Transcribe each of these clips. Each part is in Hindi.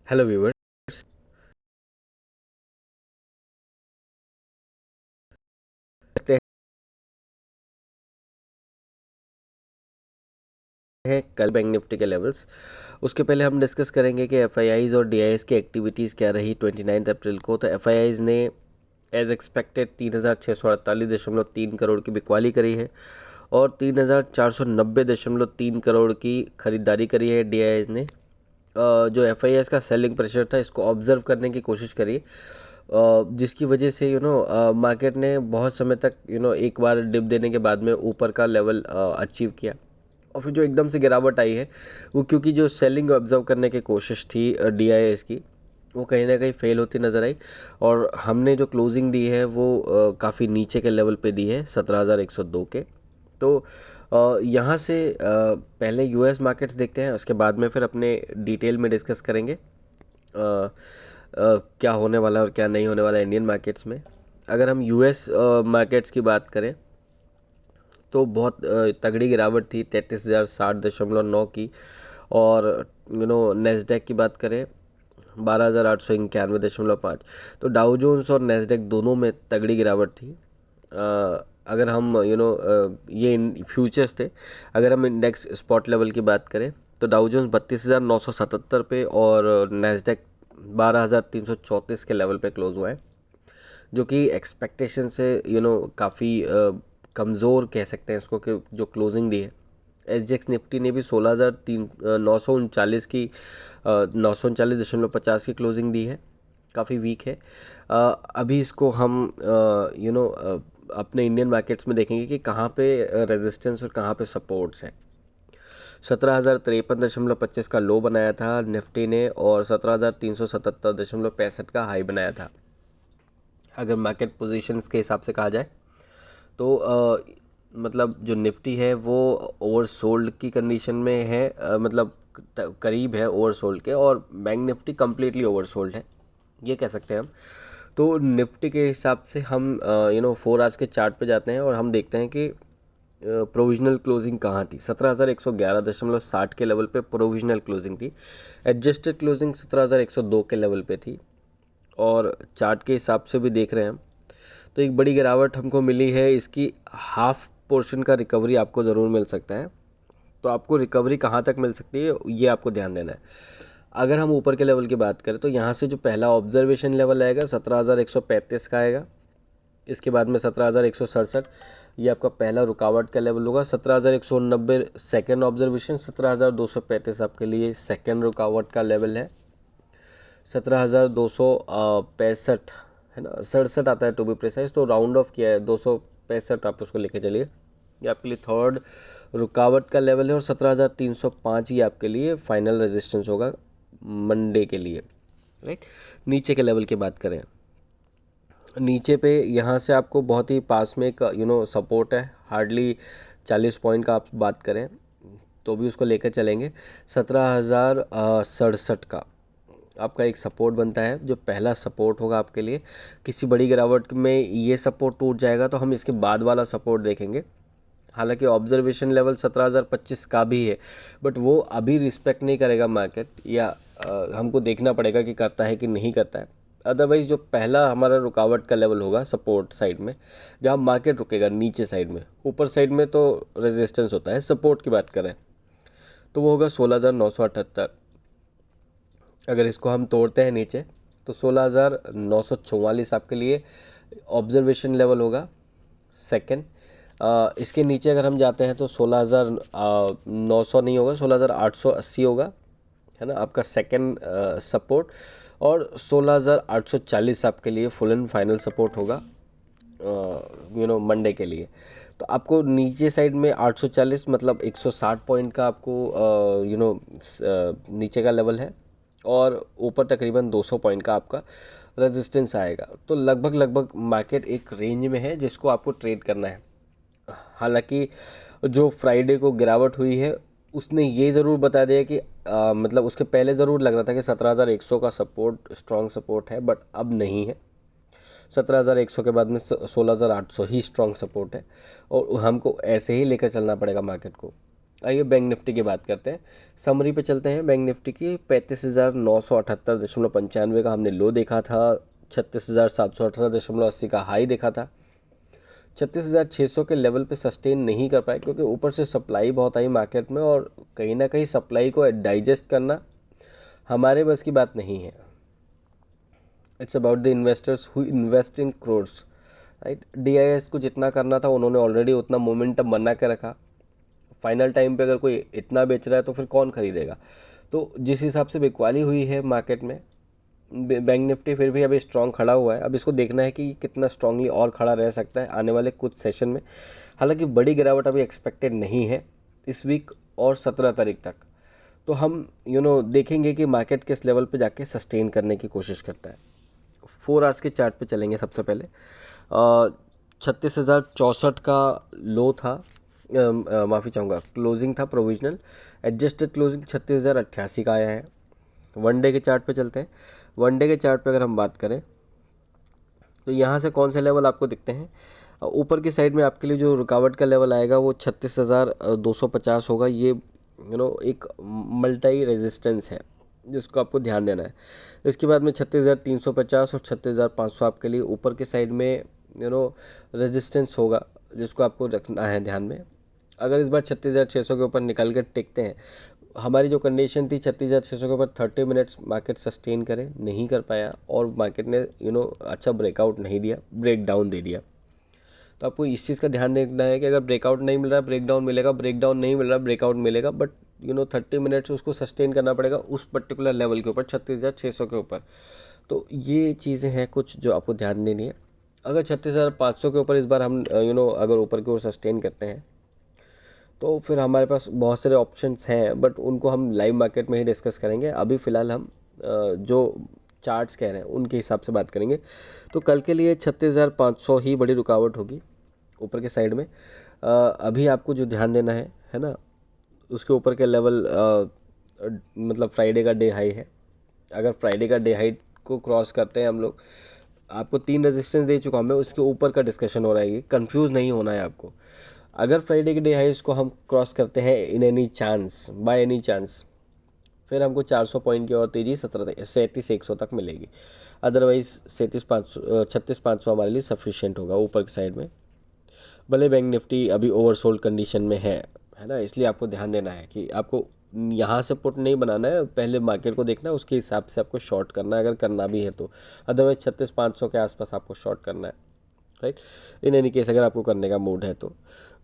Hello viewers. देखते हैं कल बैंक निफ्टी के लेवल्स। उसके पहले हम डिस्कस करेंगे कि एफआईआईज और डीआईएस की एक्टिविटीज़ क्या रही 29 अप्रैल को। तो एफआईआईज ने एज एक्सपेक्टेड 3,648.3 करोड़ की बिकवाली करी है और 3,490.3 करोड़ की खरीदारी करी है। डीआईएस ने जो एफआईआईज का सेलिंग प्रेशर था इसको ऑब्जर्व करने की कोशिश करी, जिसकी वजह से मार्केट ने बहुत समय तक एक बार डिप देने के बाद में ऊपर का लेवल अचीव किया। और फिर जो एकदम से गिरावट आई है वो क्योंकि जो सेलिंग ऑब्जर्व करने की कोशिश थी डीआईएस की, वो कहीं ना कहीं फेल होती नज़र आई। और हमने जो क्लोजिंग दी है वो काफ़ी नीचे के लेवल पे दी है 17,102 के। तो यहाँ से पहले यूएस मार्केट्स देखते हैं, उसके बाद में फिर अपने डिटेल में डिस्कस करेंगे क्या होने वाला है और क्या नहीं होने वाला है इंडियन मार्केट्स में। अगर हम यूएस मार्केट्स की बात करें तो बहुत तगड़ी गिरावट थी 33,060.9 की। और नेस्डैक की बात करें 12,891.5। तो डाउ जोन्स और नेस्डैक दोनों में तगड़ी गिरावट थी। अगर हम ये फ्यूचर्स थे। अगर हम इंडेक्स स्पॉट लेवल की बात करें तो डाउ जोन्स 32,977 पे और नेस्डैक 12,334 के लेवल पे क्लोज हुआ है, जो कि एक्सपेक्टेशन से काफ़ी कमज़ोर कह सकते हैं इसको कि जो क्लोजिंग दी है। एसजीएक्स निफ्टी ने भी 16,939 की 939.50 की क्लोजिंग दी है, काफ़ी वीक है। अभी इसको हम अपने इंडियन मार्केट्स में देखेंगे कि कहाँ पे रेजिस्टेंस और कहाँ पे सपोर्ट्स हैं। 17,053.25 का लो बनाया था निफ्टी ने और 17,377.65 का हाई बनाया था। अगर मार्केट पोजीशंस के हिसाब से कहा जाए तो मतलब जो निफ्टी है वो ओवरसोल्ड की कंडीशन में है, मतलब करीब है ओवरसोल्ड के, और बैंक निफ्टी कम्प्लीटली ओवरसोल्ड है, ये कह सकते हैं हम। तो निफ्टी के हिसाब से हम 4 आवर्स के चार्ट पे जाते हैं और हम देखते हैं कि प्रोविजनल क्लोजिंग कहाँ थी। 17,111.60 के लेवल पे प्रोविजनल क्लोजिंग थी। एडजस्टेड क्लोजिंग 17,102 के लेवल पे थी। और चार्ट के हिसाब से भी देख रहे हैं हम तो एक बड़ी गिरावट हमको मिली है। इसकी हाफ पोर्शन का रिकवरी आपको ज़रूर मिल सकता है। तो आपको रिकवरी कहाँ तक मिल सकती है ये आपको ध्यान देना है। अगर हम ऊपर के लेवल की बात करें तो यहाँ से जो पहला ऑब्जर्वेशन लेवल आएगा 17,135 का आएगा। इसके बाद में 17,167 ये आपका पहला रुकावट का लेवल होगा। 17,190 सेकेंड ऑब्जर्वेशन, 17,235 आपके लिए सेकेंड रुकावट का लेवल है। 17,265 है ना, 67 आता है टू बी प्रिसाइज, तो राउंड ऑफ किया है 265 आप उसको लेके चलिए। ये आपके लिए थर्ड रुकावट का लेवल है और 17,305 ही आपके लिए फाइनल रेजिस्टेंस होगा मंडे के लिए, राइट। नीचे के लेवल की बात करें, नीचे पे यहाँ से आपको बहुत ही पास में एक सपोर्ट है, हार्डली 40 पॉइंट का आप बात करें तो भी उसको लेकर चलेंगे। 17,067 का आपका एक सपोर्ट बनता है, जो पहला सपोर्ट होगा आपके लिए। किसी बड़ी गिरावट में ये सपोर्ट टूट जाएगा तो हम इसके बाद वाला सपोर्ट देखेंगे। हालांकि ऑब्जर्वेशन लेवल 17,025 का भी है, बट वो अभी रिस्पेक्ट नहीं करेगा मार्केट, या हमको देखना पड़ेगा कि करता है कि नहीं करता है। अदरवाइज़ जो पहला हमारा रुकावट का लेवल होगा सपोर्ट साइड में, जहाँ मार्केट रुकेगा नीचे साइड में, ऊपर साइड में तो रेजिस्टेंस होता है। सपोर्ट की बात करें तो वो होगा 16,978। अगर इसको हम तोड़ते हैं नीचे तो 16,944 आपके लिए ऑब्जर्वेशन लेवल होगा सेकंड। इसके नीचे अगर हम जाते हैं तो 16,900 नहीं होगा, 16,880 होगा, है ना, आपका सेकंड सपोर्ट। और 16,840 आपके लिए फुल एंड फाइनल सपोर्ट होगा मंडे के लिए। तो आपको नीचे साइड में 840 मतलब 160 पॉइंट का आपको नीचे का लेवल है, और ऊपर तकरीबन 200 पॉइंट का आपका रेजिस्टेंस आएगा। तो लगभग लगभग मार्केट एक रेंज में है जिसको आपको ट्रेड करना है। हालांकि जो फ्राइडे को गिरावट हुई है उसने ये ज़रूर बता दिया कि मतलब उसके पहले ज़रूर लग रहा था कि 17,100 का सपोर्ट स्ट्रॉन्ग सपोर्ट है, बट अब नहीं है। 17,100 के बाद में 16,800 ही स्ट्रॉन्ग सपोर्ट है, और हमको ऐसे ही लेकर चलना पड़ेगा मार्केट को। आइए बैंक निफ्टी की बात करते हैं। समरी पे चलते हैं। बैंक निफ्टी की 35,978.95 का हमने लो देखा था, 36,718.80 का हाई देखा था। 36,600 के लेवल पे सस्टेन नहीं कर पाए क्योंकि ऊपर से सप्लाई बहुत आई मार्केट में, और कहीं ना कहीं सप्लाई को डाइजेस्ट करना हमारे बस की बात नहीं है। It's about the investors who invest in crores, right. DIIs को जितना करना था उन्होंने ऑलरेडी उतना मोमेंटम बना के रखा। फाइनल टाइम पे अगर कोई इतना बेच रहा है तो फिर कौन खरीदेगा। तो जिस हिसाब से बिकवाली हुई है मार्केट में, बैंक निफ्टी फिर भी अभी स्ट्रांग खड़ा हुआ है। अब इसको देखना है कि कितना स्ट्रांगली और खड़ा रह सकता है आने वाले कुछ सेशन में। हालांकि बड़ी गिरावट अभी एक्सपेक्टेड नहीं है इस वीक और 17 तारीख तक। तो हम देखेंगे कि मार्केट किस लेवल पे जाके सस्टेन करने की कोशिश करता है। 4 आवर्स के चार्ट पे चलेंगे। सबसे पहले 36,064 का लो था, माफ़ी चाहूँगा, क्लोजिंग था प्रोविजनल। एडजस्टेड क्लोजिंग 36,088 का आया है। वन डे के चार्ट पे चलते हैं। वन डे के चार्ट पे अगर हम बात करें तो यहाँ से कौन से लेवल आपको दिखते हैं। ऊपर की साइड में आपके लिए जो रुकावट का लेवल आएगा वो 36,250 होगा। ये एक मल्टी रेजिस्टेंस है जिसको आपको ध्यान देना है। इसके बाद में 36,350 और 36,500 आपके लिए ऊपर के साइड में रेजिस्टेंस होगा जिसको आपको रखना है ध्यान में। अगर इस बार 36,600 के ऊपर निकल कर टिकते हैं, हमारी जो कंडीशन थी 36,600 के ऊपर 30 मिनट्स मार्केट सस्टेन करे, नहीं कर पाया और मार्केट ने अच्छा ब्रेकआउट नहीं दिया, ब्रेक डाउन दे दिया। तो आपको इस चीज़ का ध्यान देना है कि अगर ब्रेकआउट नहीं मिल रहा ब्रेक डाउन मिलेगा, ब्रेकडाउन नहीं मिल रहा ब्रेकआउट मिलेगा, बट 30 मिनट्स उसको सस्टेन करना पड़ेगा उस पर्टिकुलर लेवल के ऊपर, 36,600 के ऊपर। तो ये चीज़ें हैं कुछ जो आपको ध्यान देनी है। अगर 36,500 के ऊपर इस बार हम अगर ऊपर की ओर सस्टेन करते हैं तो फिर हमारे पास बहुत सारे ऑप्शंस हैं, बट उनको हम लाइव मार्केट में ही डिस्कस करेंगे। अभी फ़िलहाल हम जो चार्ट्स कह रहे हैं उनके हिसाब से बात करेंगे। तो कल के लिए 36,500 ही बड़ी रुकावट होगी ऊपर के साइड में। अभी आपको जो ध्यान देना है ना, उसके ऊपर के लेवल मतलब फ्राइडे का डे हाई है। अगर फ्राइडे का डे हाई को क्रॉस करते हैं हम लोग, आपको 3 रेजिस्टेंस दे चुका हूँ मैं, उसके ऊपर का डिस्कशन हो रहा है। ये कंफ्यूज नहीं होना है आपको। अगर फ्राइडे के डे हाइस को हम क्रॉस करते हैं in any chance, by any chance, फिर हमको 400 पॉइंट की और तेज़ी 37,100 तक मिलेगी। अदरवाइज़ 36,500 हमारे लिए सफिशिएंट होगा ऊपर की साइड में। भले बैंक निफ्टी अभी ओवरसोल्ड कंडीशन में है ना, इसलिए आपको ध्यान देना है कि आपको यहाँ से पुट नहीं बनाना है, पहले मार्केट को देखना है, उसके हिसाब से आपको शॉर्ट करना है अगर करना भी है तो। अदरवाइज़ 36,500 के आसपास आपको शॉर्ट करना है, राइट। इन एनी केस अगर आपको करने का मूड है तो।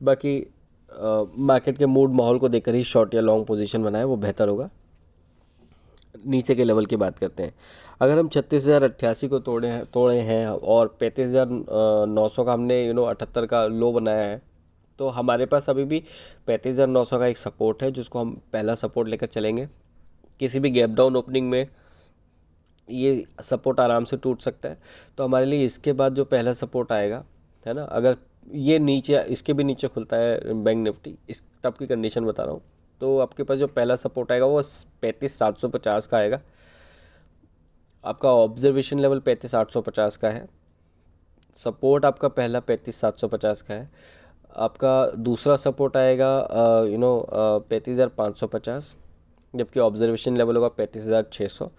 बाकी मार्केट के मूड माहौल को देखकर ही शॉर्ट या लॉन्ग पोजीशन बनाए, वो बेहतर होगा। नीचे के लेवल की बात करते हैं। अगर हम 36,088 को तोड़े हैं और 35,900 का हमने 78 का लो बनाया है, तो हमारे पास अभी भी 35,900 का एक सपोर्ट है जिसको हम पहला सपोर्ट लेकर चलेंगे। किसी भी गैप डाउन ओपनिंग में ये सपोर्ट आराम से टूट सकता है। तो हमारे लिए इसके बाद जो पहला सपोर्ट आएगा, है ना, अगर ये नीचे, इसके भी नीचे खुलता है बैंक निफ्टी, इस तब की कंडीशन बता रहा हूँ, तो आपके पास जो पहला सपोर्ट आएगा वो 35,750 का आएगा। आपका ऑब्जर्वेशन लेवल 35,850 का है। सपोर्ट आपका पहला 35,750 का है। आपका दूसरा सपोर्ट आएगा 35,550, जबकि ऑब्जर्वेशन लेवल होगा 35,600।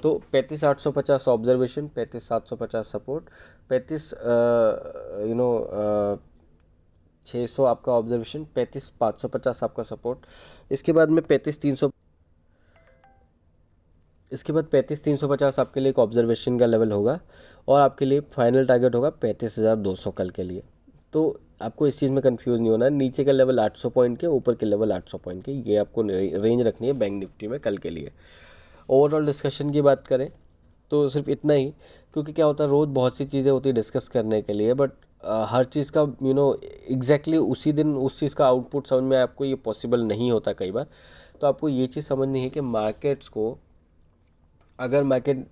तो 35,850 ऑब्जर्वेशन, 35,750 सपोर्ट, 600 आपका ऑब्जर्वेशन, 35,550 आपका सपोर्ट। इसके बाद में 35,350 आपके लिए एक ऑब्जर्वेशन का लेवल होगा और आपके लिए फाइनल टारगेट होगा 35,200 कल के लिए। तो आपको इस चीज़ में कंफ्यूज नहीं होना है। नीचे का लेवल 800 पॉइंट के, ऊपर के लेवल 800 पॉइंट के, ये आपको रेंज रखनी है बैंक निफ्टी में कल के लिए। ओवरऑल डिस्कशन की बात करें तो सिर्फ इतना ही, क्योंकि क्या होता है रोज़ बहुत सी चीज़ें होती है डिस्कस करने के लिए, बट हर चीज़ का एग्जैक्टली उसी दिन उस चीज़ का आउटपुट समझ में आपको ये पॉसिबल नहीं होता कई बार। तो आपको ये चीज़ समझनी है कि मार्केट्स को, अगर मार्केट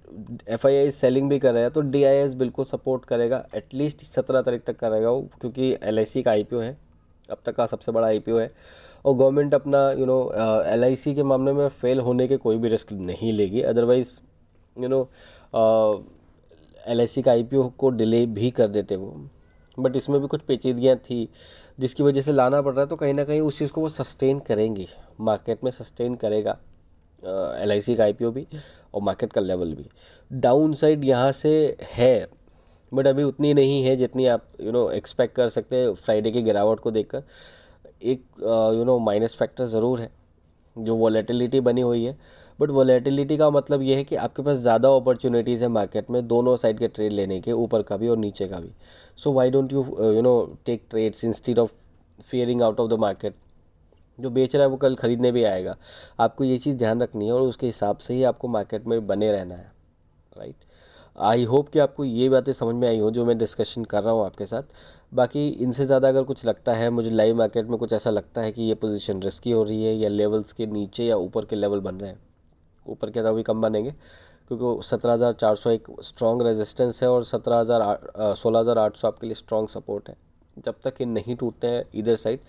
FII सेलिंग भी कर रहा है तो DIS बिल्कुल सपोर्ट करेगा, एटलीस्ट 17 तारीख तक करेगा वो, क्योंकि LIC का IPO है, अब तक का सबसे बड़ा IPO है। और गवर्नमेंट अपना LIC के मामले में फेल होने के कोई भी रिस्क नहीं लेगी। अदरवाइज़ LIC का IPO को डिले भी कर देते वो, बट इसमें भी कुछ पेचीदगियाँ थी जिसकी वजह से लाना पड़ रहा है। तो कहीं ना कहीं उस चीज़ को वो सस्टेन करेंगी, मार्केट में सस्टेन करेगा LIC का IPO भी और मार्केट का लेवल भी। डाउन साइड यहाँ से है, बट अभी उतनी नहीं है जितनी आप एक्सपेक्ट कर सकते हैं फ्राइडे की गिरावट को देखकर। एक माइनस फैक्टर ज़रूर है जो वॉलेटिलिटी बनी हुई है, बट वॉलेटिलिटी का मतलब ये है कि आपके पास ज़्यादा अपॉर्चुनिटीज़ है मार्केट में दोनों साइड के ट्रेड लेने के, ऊपर का भी और नीचे का भी। So why don't you take trades instead of fearing out of the market. जो बेच रहा है वो कल ख़रीदने भी आएगा, आपको ये चीज़ ध्यान रखनी है और उसके हिसाब से ही आपको मार्केट में बने रहना है, राइट। आई होप कि आपको ये बातें समझ में आई हो जो मैं डिस्कशन कर रहा हूँ आपके साथ। बाकी इनसे ज़्यादा अगर कुछ लगता है मुझे लाइव मार्केट में, कुछ ऐसा लगता है कि ये पोजीशन रिस्की हो रही है या लेवल्स के नीचे या ऊपर के लेवल बन रहे हैं, ऊपर के तो अभी कम बनेंगे क्योंकि 17,400 एक स्ट्रॉन्ग रेजिस्टेंस है और 16,800 आपके लिए स्ट्रॉन्ग सपोर्ट है। जब तक ये नहीं टूटते हैं इधर साइड,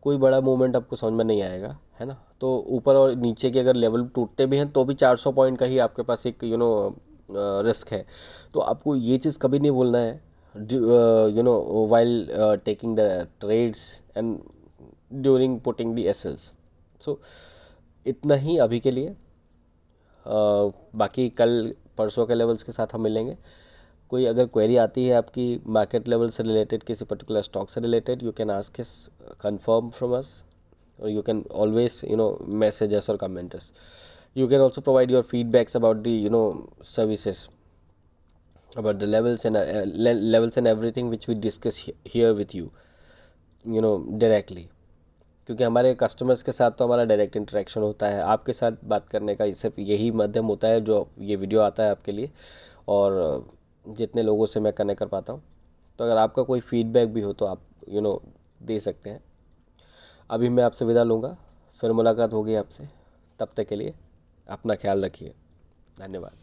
कोई बड़ा मूवमेंट आपको समझ में नहीं आएगा, है ना। तो ऊपर और नीचे के अगर लेवल टूटते भी हैं तो भी 400 पॉइंट का ही आपके पास एक रिस्क है। तो आपको ये चीज़ कभी नहीं भूलना है while taking the trades and during putting the SLs. So इतना ही अभी के लिए। बाकी कल परसों के लेवल्स के साथ हम मिलेंगे। कोई अगर क्वेरी आती है आपकी मार्केट लेवल से रिलेटेड, किसी पर्टिकुलर स्टॉक से related, you can ask his confirm from us, or you can always message us or comment us. You can also provide your feedbacks about the services, about the levels and levels and everything which we discuss here with you directly, क्योंकि हमारे कस्टमर्स के साथ तो हमारा डायरेक्ट इंटरेक्शन होता है। आपके साथ बात करने का सिर्फ यही माध्यम होता है जो ये वीडियो आता है आपके लिए, और जितने लोगों से मैं कनेक्ट कर पाता हूँ। तो अगर आपका कोई फीडबैक भी हो तो आप दे सकते हैं। अभी मैं आपसे विदा लूँगा, फिर मुलाकात होगी आपसे। तब तक के लिए अपना ख्याल रखिए। धन्यवाद।